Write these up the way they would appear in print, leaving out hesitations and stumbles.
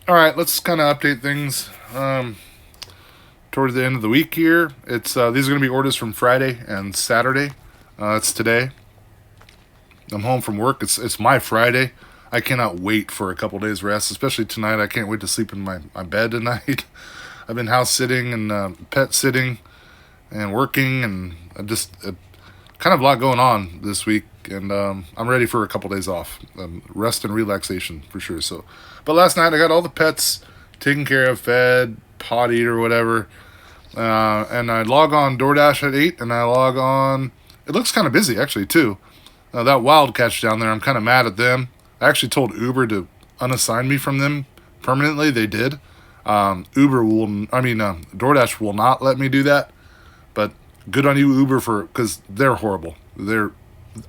All right, let's kind of update things toward the end of the week here. It's these are going to be orders from Friday and Saturday. It's today. I'm home from work. It's my Friday. I cannot wait for a couple days rest, especially tonight. I can't wait to sleep in my bed tonight. I've been house sitting and pet sitting and working, and I just kind of a lot going on this week, and I'm ready for a couple days off, rest and relaxation for sure. So, but last night I got all the pets taken care of, fed, pottied or whatever, and I log on DoorDash at 8, and I log on. It looks kind of busy actually too. That wild catch down there, I'm kind of mad at them. I actually told Uber to unassign me from them permanently. They did. DoorDash will not let me do that. But good on you, Uber, because they're horrible.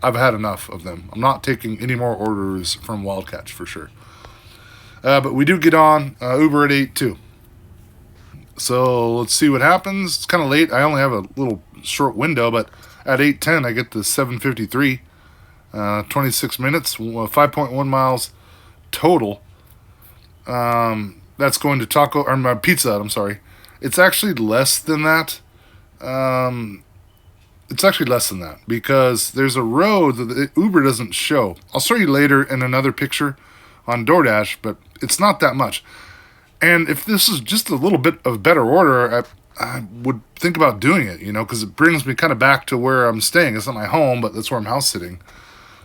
I've had enough of them. I'm not taking any more orders from Wildcatch for sure. But we do get on Uber at 8 too. So let's see what happens. It's kind of late. I only have a little short window, but at 8:10 I get to 7:53. 26 minutes, 5.1 miles total. That's going to Taco or my Pizza Hut. I'm sorry. It's actually less than that. Um, it's actually less than that because there's a road that the Uber doesn't show. I'll show you later in another picture on DoorDash, but it's not that much. And if this is just a little bit of better order, I would think about doing it, because it brings me kind of back to where I'm staying. It's not my home, but that's where I'm house sitting.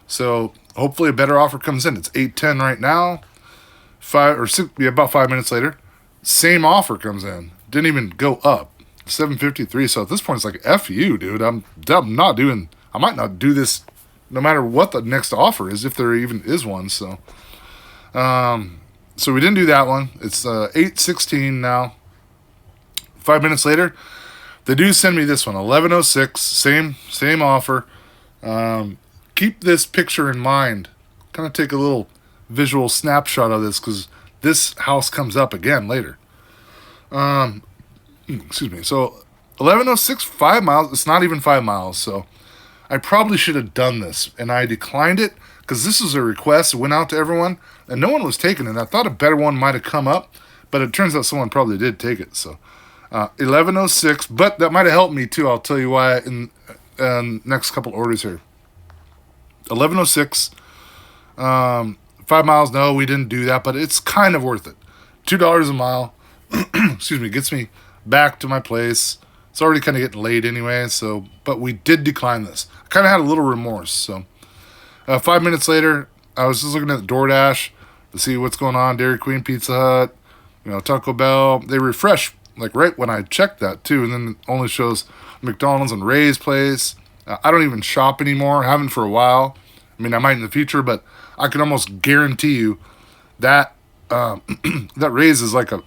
So hopefully a better offer comes in. It's 8:10 right now. About 5 minutes later, same offer comes in. Didn't even go up. 7:53. So at this point, it's like F you, dude. I'm not doing. I might not do this, no matter what the next offer is, if there even is one. So we didn't do that one. It's 8:16 now. 5 minutes later, they do send me this one. 11:06. Same offer. Keep this picture in mind. Kind of take a little visual snapshot of this because this house comes up again later. Excuse me. So 11:06, 5 miles. It's not even 5 miles. So I probably should have done this, and I declined it because this was a request. It went out to everyone, and no one was taking it. I thought a better one might have come up, but it turns out someone probably did take it. So 11:06, but that might have helped me too. I'll tell you why in next couple orders here. 11:06. 5 miles. No, we didn't do that, but it's kind of worth it. $2 a mile. Excuse me, gets me back to my place. It's already kind of getting late anyway. So, but we did decline this. I kind of had a little remorse. So, 5 minutes later, I was just looking at DoorDash to see what's going on. Dairy Queen, Pizza Hut, Taco Bell. They refresh like right when I checked that too, and then it only shows McDonald's and Ray's Place. I don't even shop anymore. Haven't for a while. I mean, I might in the future, but I can almost guarantee you that that raises like a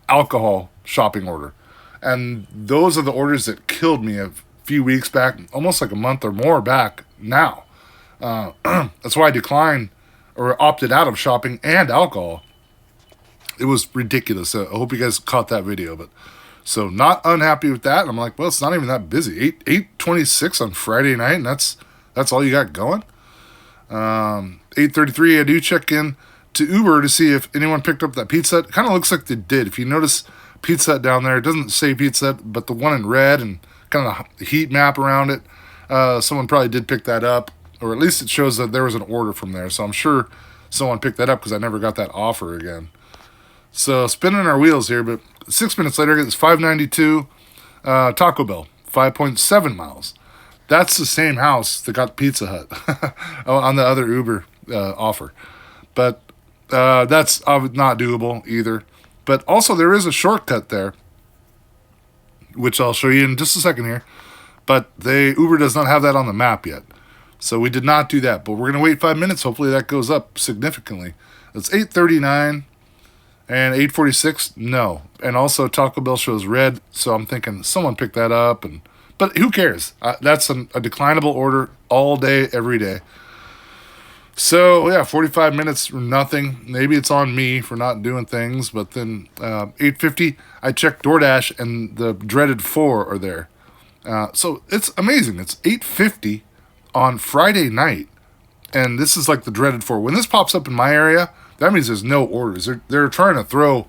alcohol shopping order, and those are the orders that killed me a few weeks back, almost like a month or more back now. That's why I declined or opted out of shopping and alcohol. It was ridiculous. I hope you guys caught that video, but so not unhappy with that. I'm like, well, it's not even that busy. 8:26 on Friday night, and that's all you got going. 8:33, I do check in to Uber to see if anyone picked up that Pizza Hut. It kind of looks like they did. If you notice Pizza Hut down there, it doesn't say Pizza Hut, but the one in red and kind of the heat map around it, someone probably did pick that up, or at least it shows that there was an order from there. So I'm sure someone picked that up because I never got that offer again. So spinning our wheels here, but 6 minutes later, it's 5:92. Taco Bell, 5.7 miles. That's the same house that got Pizza Hut on the other Uber offer. But that's not doable either. But also, there is a shortcut there, which I'll show you in just a second here. But Uber does not have that on the map yet. So we did not do that. But we're going to wait 5 minutes. Hopefully that goes up significantly. It's 8:39 and 8:46. No. And also Taco Bell shows red. So I'm thinking someone picked that up. But who cares? That's a declinable order all day, every day. So, yeah, 45 minutes or nothing. Maybe it's on me for not doing things. But then 8:50, I checked DoorDash, and the dreaded 4 are there. So it's amazing. It's 8:50 on Friday night. And this is like the dreaded 4. When this pops up in my area, that means there's no orders. They're trying to throw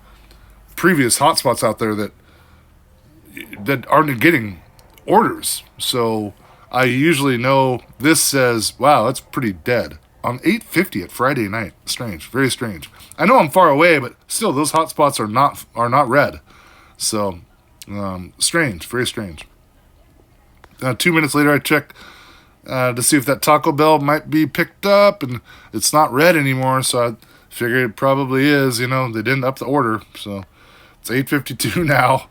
previous hotspots out there that aren't getting orders. So I usually know this says, wow, that's pretty dead on 8:50 at Friday night. Strange, very strange. I know I'm far away, but still, those hotspots are not red. So strange, very strange. 2 minutes later, I check to see if that Taco Bell might be picked up, and it's not red anymore. So I figured it probably is. They didn't up the order, so it's 8:52 now.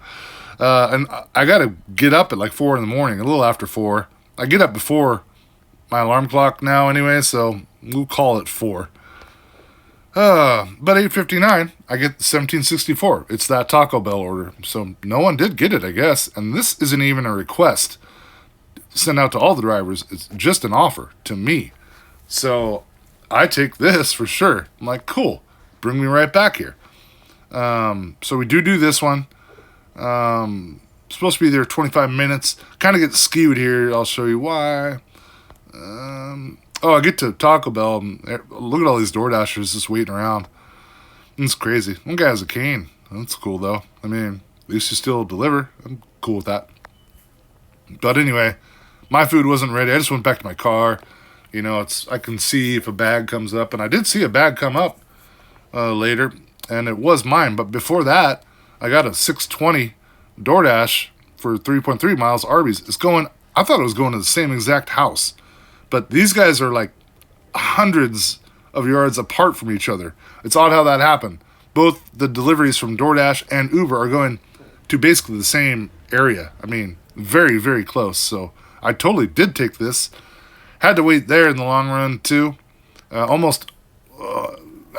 And I got to get up at like 4 in the morning, a little after 4. I get up before my alarm clock now anyway, so we'll call it 4. But 8:59, I get the 1764. It's that Taco Bell order. So no one did get it, I guess. And this isn't even a request sent out to all the drivers. It's just an offer to me. So I take this for sure. I'm like, cool. Bring me right back here. So we do this one. Supposed to be there 25 minutes. Kind of gets skewed here. I'll show you why. I get to Taco Bell. And look at all these DoorDashers just waiting around. It's crazy. One guy has a cane. That's cool, though. I mean, at least you still deliver. I'm cool with that. But anyway, my food wasn't ready. I just went back to my car. I can see if a bag comes up. And I did see a bag come up later. And it was mine. But before that, I got a 620 DoorDash for 3.3 miles. Arby's. I thought it was going to the same exact house. But these guys are like hundreds of yards apart from each other. It's odd how that happened. Both the deliveries from DoorDash and Uber are going to basically the same area. I mean, very, very close. So I totally did take this. Had to wait there in the long run, too. I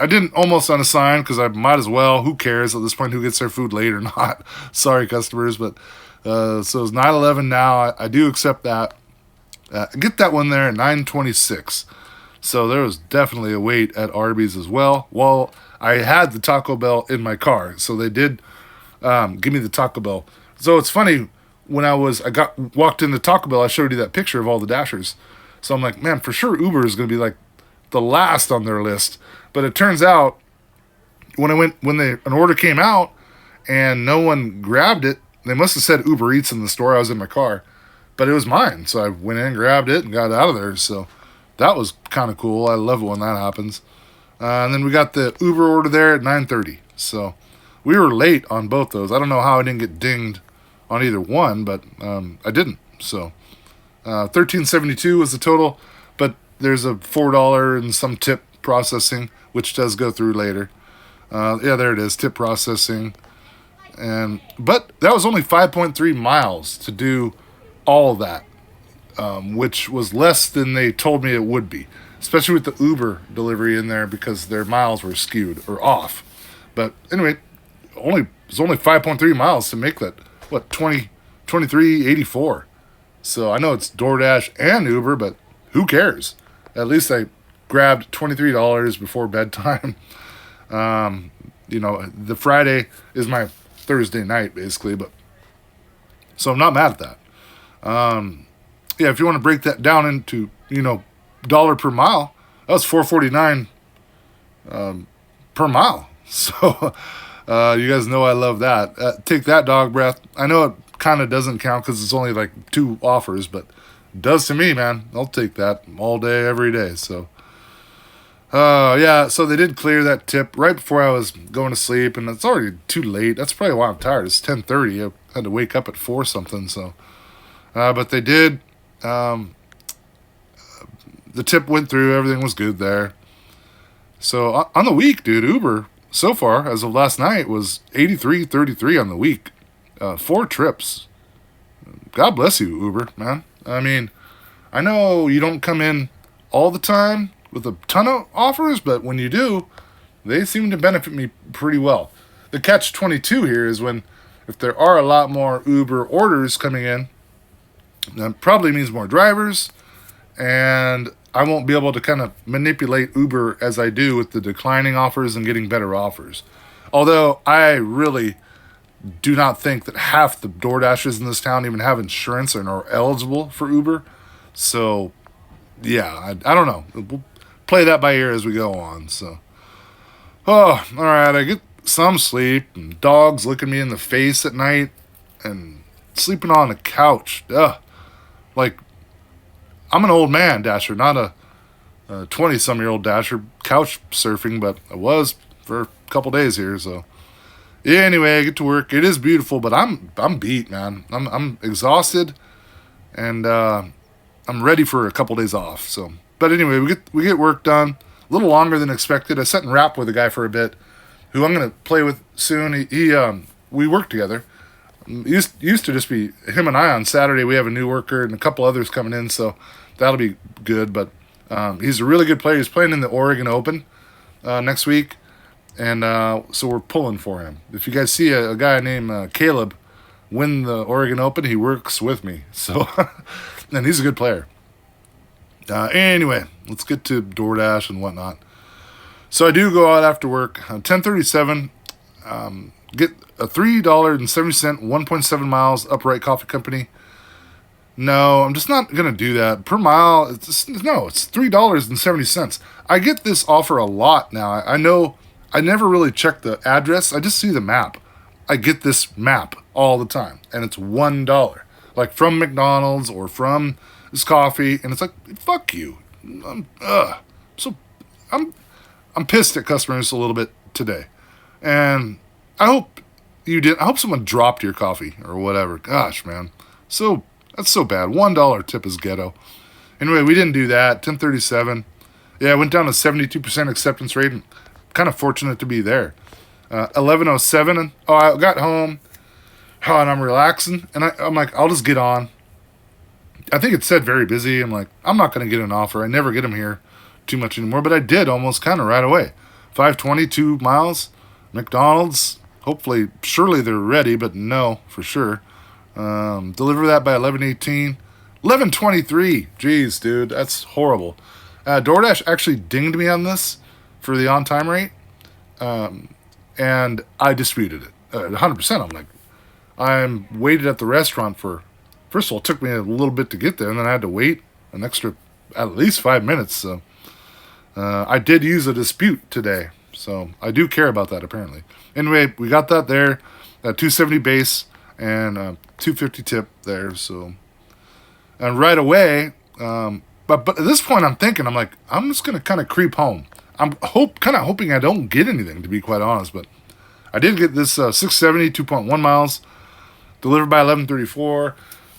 didn't almost on a sign because I might as well. Who cares at this point who gets their food late or not? Sorry, customers. But so it's 9:11 now. I do accept that. Get that one there at 9:26. So there was definitely a wait at Arby's as well. Well, I had the Taco Bell in my car, so they did give me the Taco Bell. So it's funny, when walked into Taco Bell, I showed you that picture of all the Dashers. So I'm like, man, for sure Uber is going to be like the last on their list. But it turns out when an order came out and no one grabbed it, they must have said Uber Eats in the store. I was in my car. But it was mine, so I went in, grabbed it, and got out of there. So that was kind of cool. I love it when that happens. And then we got the Uber order there at 9:30. So we were late on both those. I don't know how I didn't get dinged on either one, but I didn't. So $13.72 was the total, but there's a $4 and some tip processing, which does go through later. There it is, tip processing. But that was only 5.3 miles to do all that, which was less than they told me it would be, especially with the Uber delivery in there because their miles were skewed or off. But anyway, it was only 5.3 miles to make that, 23.84. So I know it's DoorDash and Uber, but who cares? At least I grabbed $23 before bedtime. The Friday is my Thursday night basically, but so I'm not mad at that. If you want to break that down into, dollar per mile, that was $4.49 per mile. So you guys know I love that. Take that, dog breath. I know it kind of doesn't count because it's only like 2 offers, but it does to me, man. I'll take that all day, every day. So so they did clear that tip right before I was going to sleep, and it's already too late. That's probably why I'm tired. It's 10:30. I had to wake up at 4 something, so. But they did. The tip went through. Everything was good there. So on the week, dude, Uber so far as of last night was 83.33 on the week. 4 trips. God bless you, Uber, man. I mean, I know you don't come in all the time with a ton of offers, but when you do, they seem to benefit me pretty well. The catch-22 here is if there are a lot more Uber orders coming in, that probably means more drivers, and I won't be able to kind of manipulate Uber as I do with the declining offers and getting better offers. Although I really do not think that half the DoorDashers in this town even have insurance and are eligible for Uber. So, yeah, I don't know. We'll play that by ear as we go on. So, Oh, all right. I get some sleep, and dogs looking me in the face at night, and sleeping on the couch. Ugh. Like, I'm an old man, Dasher, not a 20-some-year-old Dasher couch surfing, but I was for a couple days here. So yeah. Anyway, I get to work. It is beautiful, but I'm beat, man. I'm exhausted, and I'm ready for a couple days off. So, but anyway, we get work done a little longer than expected. I sat and rapped with a guy for a bit, who I'm gonna play with soon. We work together. Used to just be him and I on Saturday. We have a new worker and a couple others coming in, so that'll be good. But he's a really good player. He's playing in the Oregon Open next week, and so we're pulling for him. If you guys see a guy named Caleb win the Oregon Open, he works with me. So, and he's a good player. Anyway, let's get to DoorDash and whatnot. So I do go out after work. 10:37. Get a $3.70 1.7 miles upright coffee company. No, I'm just not gonna do that per mile. It's $3.70. I get this offer a lot now. I know. I never really check the address. I just see the map. I get this map all the time, and it's $1, like from McDonald's or from this coffee, and it's like, fuck you. So I'm I'm pissed at customers a little bit today, and I hope you did. I hope someone dropped your coffee or whatever. Gosh, man, that's so bad. $1 tip is ghetto. Anyway, we didn't do that. 10:37. Yeah, I went down to 72% acceptance rate. And kind of fortunate to be there. 11:07. And I got home. And I'm relaxing, and I'm like, I'll just get on. I think it said very busy. I'm like, I'm not going to get an offer. I never get them here too much anymore, but I did almost kind of right away. 522 miles, McDonald's. Hopefully, surely they're ready, but no, for sure. Deliver that by 11:18. 11:23. Jeez, dude, that's horrible. DoorDash actually dinged me on this for the on-time rate, and I disputed it 100%. I'm like, I'm waited at the restaurant for, first of all, it took me a little bit to get there, and then I had to wait an extra at least 5 minutes. So I did use a dispute today, so I do care about that apparently. Anyway, we got that there, that 270 base and 250 tip there. So, and right away, but at this point I'm thinking, I'm like, I'm just gonna kind of creep home. I'm kind of hoping I don't get anything, to be quite honest, but I did get this 670 2.1 miles. Delivered by 11:34.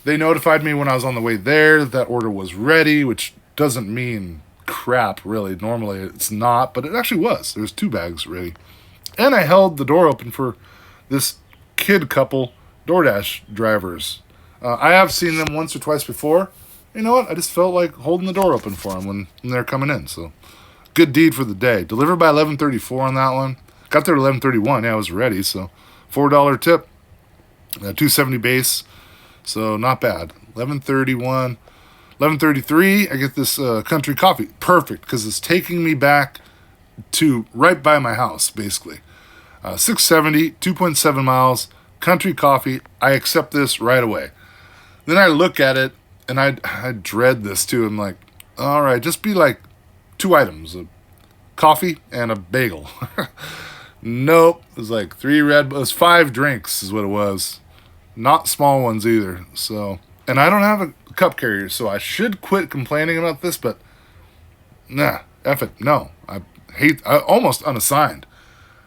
They notified me when I was on the way there that order was ready, which doesn't mean crap, really. Normally it's not, but it actually was. There's 2 bags ready. And I held the door open for this kid couple DoorDash drivers. I have seen them once or twice before. You know what? I just felt like holding the door open for them when they're coming in. So, good deed for the day. Delivered by 11:34 on that one. Got there at 11:31. Yeah, I was ready. So, $4 tip. 270 base, so not bad. 11:31, 11:33. I get this country coffee, perfect, because it's taking me back to right by my house, basically. 670, 2.7 miles, country coffee. I accept this right away. Then I look at it, and I dread this too. I'm like, all right, just be like 2 items, a coffee and a bagel. Nope, it was like it was 5 drinks is what it was. Not small ones either. So, and I don't have a cup carrier, so I should quit complaining about this, but nah, F it, no. I almost unassigned.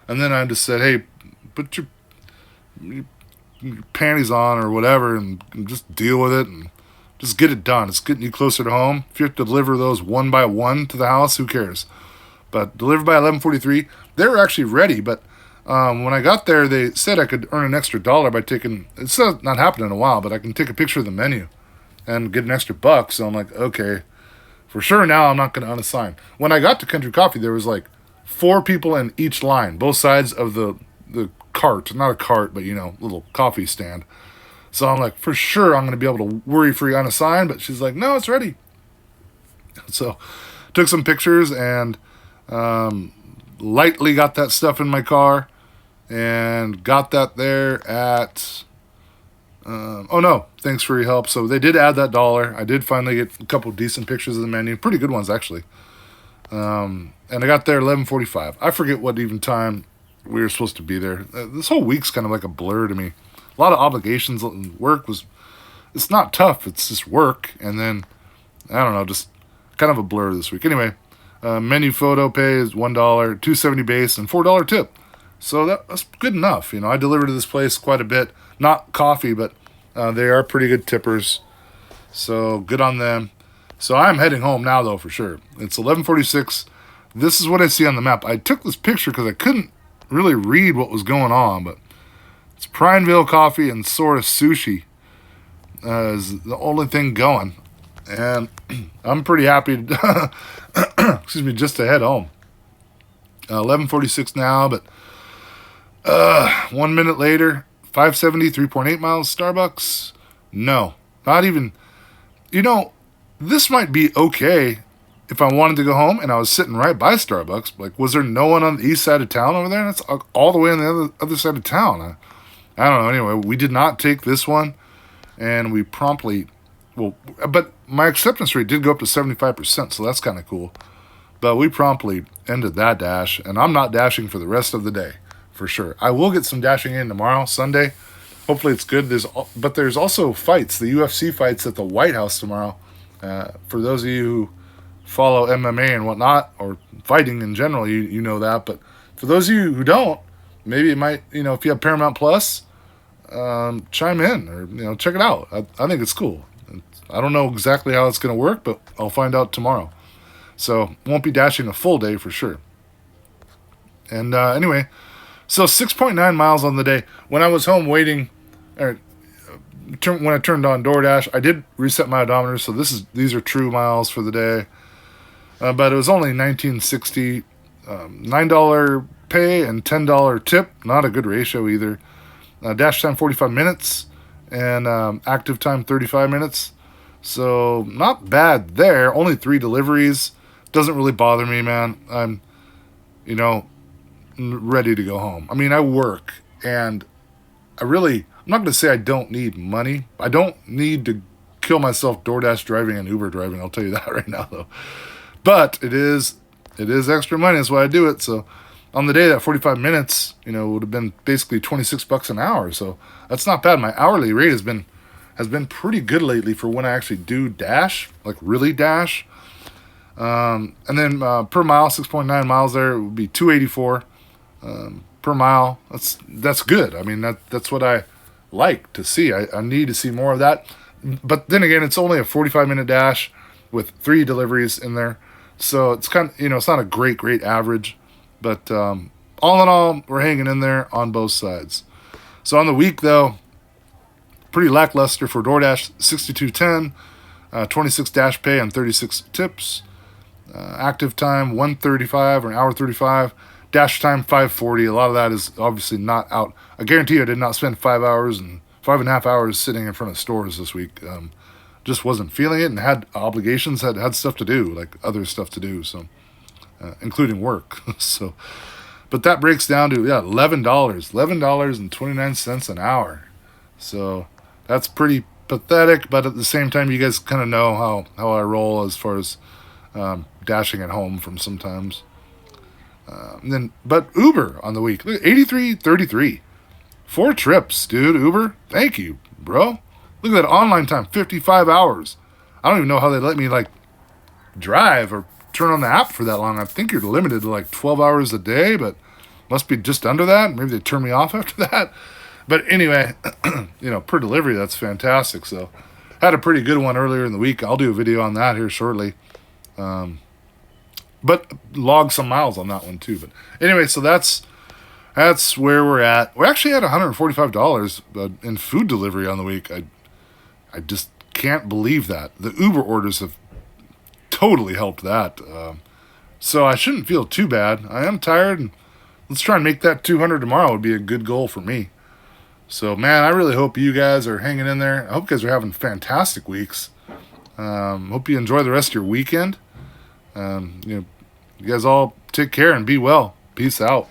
And then I just said, hey, put your panties on or whatever and just deal with it and just get it done. It's getting you closer to home. If you have to deliver those one by one to the house, who cares? But delivered by 11:43. They were actually ready, but when I got there, they said I could earn an extra $1 by taking, it's not happened in a while, but I can take a picture of the menu and get an extra $1. So I'm like, okay, for sure now I'm not going to unassign. When I got to Country Coffee, there was like 4 people in each line, both sides of the cart, not a cart, but little coffee stand. So I'm like, for sure I'm going to be able to worry-free unassign, but she's like, no, it's ready. So took some pictures and lightly got that stuff in my car. And got that there at, oh no, thanks for your help. So they did add that $1. I did finally get a couple decent pictures of the menu. Pretty good ones, actually. And I got there 11:45. I forget what even time we were supposed to be there. This whole week's kind of like a blur to me. A lot of obligations. Work was. It's not tough. It's just work, and then I don't know, just kind of a blur this week. Anyway, menu photo pay is $1, $2.70 base, and $4 tip. So that's good enough. I deliver to this place quite a bit. Not coffee, but they are pretty good tippers. So good on them. So I'm heading home now, though, for sure. It's 11:46. This is what I see on the map. I took this picture because I couldn't really read what was going on, but it's Prineville Coffee and Sora Sushi is the only thing going. And I'm pretty happy to, excuse me, just to head home. 11:46 now, but 1 minute later, 570, 3.8 miles, Starbucks. No, not even. This might be okay if I wanted to go home and I was sitting right by Starbucks. Like, was there no one on the east side of town over there? That's all the way on the other side of town. I don't know. Anyway, we did not take this one, and we promptly, but my acceptance rate did go up to 75%, so that's kind of cool. But we promptly ended that dash, and I'm not dashing for the rest of the day, for sure. I will get some dashing in tomorrow, Sunday. Hopefully it's good. But there's also fights, the UFC fights at the White House tomorrow. For those of you who follow MMA and whatnot, or fighting in general, you know that. But for those of you who don't, maybe it might, if you have Paramount Plus, chime in or, check it out. I think it's cool. I don't know exactly how it's going to work, but I'll find out tomorrow. So won't be dashing a full day for sure. And anyway, so 6.9 miles on the day. When I was home waiting, when I turned on DoorDash, I did reset my odometer, so these are true miles for the day. But it was only $19.60, $9 pay and $10 tip. Not a good ratio either. Dash time 45 minutes and active time 35 minutes. So not bad there. Only 3 deliveries. Doesn't really bother me, man. I'm, ready to go home. I mean, I work, and I'm not going to say I don't need money. I don't need to kill myself DoorDash driving and Uber driving. I'll tell you that right now, though. But it is extra money. That's why I do it. So on the day, that 45 minutes, would have been basically $26 an hour. So that's not bad. My hourly rate has been pretty good lately for when I actually do dash, like really dash. And then per mile, 6.9 miles there, it would be $2.84 per mile. That's good. I mean, that's what I like to see. I need to see more of that. But then again, it's only a 45-minute dash with 3 deliveries in there. So it's kind of, it's not a great average. But all in all, we're hanging in there on both sides. So on the week, though, pretty lackluster for DoorDash, $62.10, 26 dash pay and 36 tips. Active time 1:35 or an hour 35. Dash time 5:40. A lot of that is obviously not out. I guarantee you I did not spend 5.5 hours sitting in front of stores this week. Just wasn't feeling it and had obligations, had stuff to do, like other stuff to do, so including work. So, but that breaks down to $11.29 an hour. So that's pretty pathetic, but at the same time, you guys kind of know how I roll as far as dashing at home from sometimes. But Uber on the week, look, 83.33, 4 trips, dude. Uber, thank you, bro. Look at that online time, 55 hours. I don't even know how they let me drive or turn on the app for that long. I think you're limited to 12 hours a day, but must be just under that. Maybe they turn me off after that. But anyway, per delivery, that's fantastic. So had a pretty good one earlier in the week. I'll do a video on that here shortly. But log some miles on that one too. But anyway, so that's where we're at. We're actually at $145 in food delivery on the week. I just can't believe that. The Uber orders have totally helped that. So I shouldn't feel too bad. I am tired, and let's try and make that 200 tomorrow would be a good goal for me. So, man, I really hope you guys are hanging in there. I hope you guys are having fantastic weeks. Hope you enjoy the rest of your weekend. You guys all take care and be well. Peace out.